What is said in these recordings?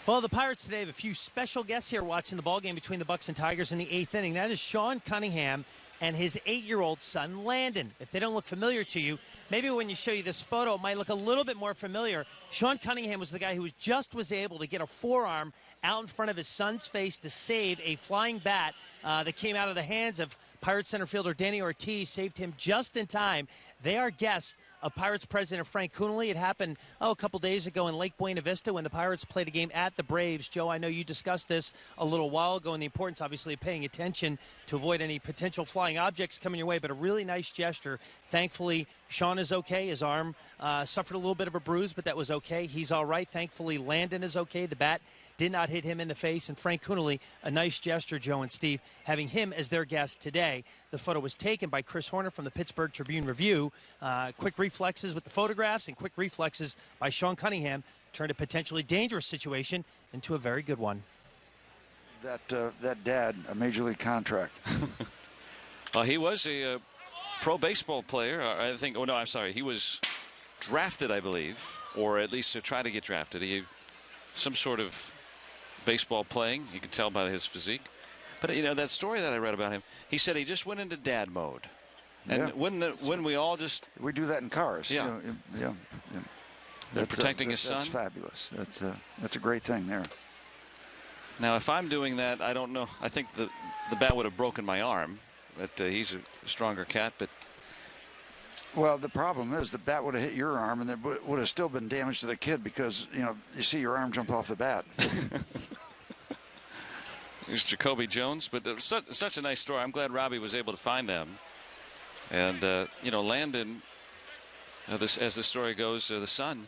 Well, the Pirates today have a few special guests here watching the ballgame between the Bucks and Tigers in the 8th inning. That is Sean Cunningham and his 8-year-old son, Landon. If they don't look familiar to you, maybe when you show you this photo, it might look a little bit more familiar. Sean Cunningham was the guy who was able to get a forearm out in front of his son's face to save a flying bat that came out of the hands of Pirates center fielder Danny Ortiz, saved him just in time. They are guests of Pirates president Frank Coonelly. It happened, a couple days ago in Lake Buena Vista when the Pirates played a game at the Braves. Joe, I know you discussed this a little while ago and the importance, obviously, of paying attention to avoid any potential flying objects coming your way, but a really nice gesture. Thankfully, Sean is okay. His arm suffered a little bit of a bruise, but that was okay. He's all right. Thankfully, Landon is okay. The bat did not hit him in the face. And Frank Coonelly, a nice gesture, Joe and Steve, having him as their guest today. The photo was taken by Chris Horner from the Pittsburgh Tribune-Review. Quick reflexes with the photographs and quick reflexes by Sean Cunningham turned a potentially dangerous situation into a very good one. That dad, a major league contract. Well, he was a pro baseball player, I think. Oh, no, I'm sorry. He was drafted, I believe, or at least to try to get drafted. He some sort of baseball playing. You can tell by his physique. But, you know, that story that I read about him, he said he just went into dad mode. And when we all just... We do that in cars. Yeah. Yeah. Protecting his son. That's fabulous. That's a great thing there. Now, if I'm doing that, I don't know. I think the bat would have broken my arm. But he's a stronger cat. But well, the problem is the bat would have hit your arm, and it would have still been damage to the kid because, you know, you see your arm jump off the bat. Here's Jacoby Jones, but such a nice story. I'm glad Robbie was able to find them. And, you know, Landon, as the story goes, the son,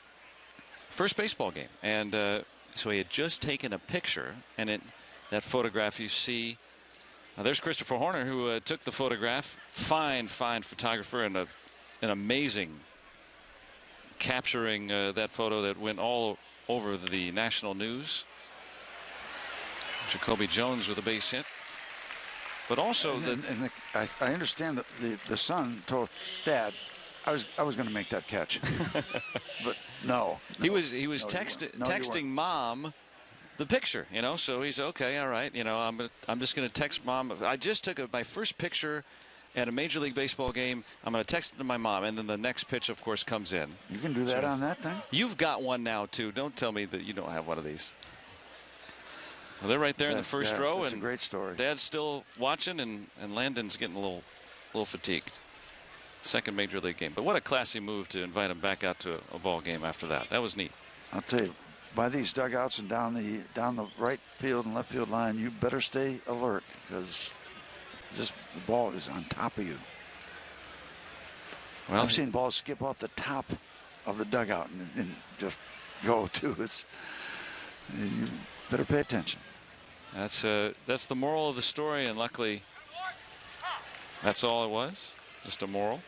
first baseball game. And so he had just taken a picture, and that photograph you see. There's Christopher Horner, who took the photograph. Fine photographer, and an amazing capturing that photo that went all over the national news. Jacoby Jones with a base hit. But also, I understand that the son told Dad, I was going to make that catch, but no. He was texting Mom the picture, you know. So he's okay, all right, you know. I'm just going to text Mom. I just took my first picture at a Major League Baseball game. I'm going to text it to my mom, and then the next pitch, of course, comes in. You can do that on that thing. You've got one now too. Don't tell me that you don't have one of these. Well, they're right there in the first row, that's and a great story. Dad's still watching, and Landon's getting a little fatigued. Second Major League game, but what a classy move to invite him back out to a ball game after that. That was neat. I'll tell you, by these dugouts and down the right field and left field line, you better stay alert because the ball is on top of you. Well, I've seen balls skip off the top of the dugout and just go too. You better pay attention. That's the moral of the story, and luckily that's all it was, just a moral.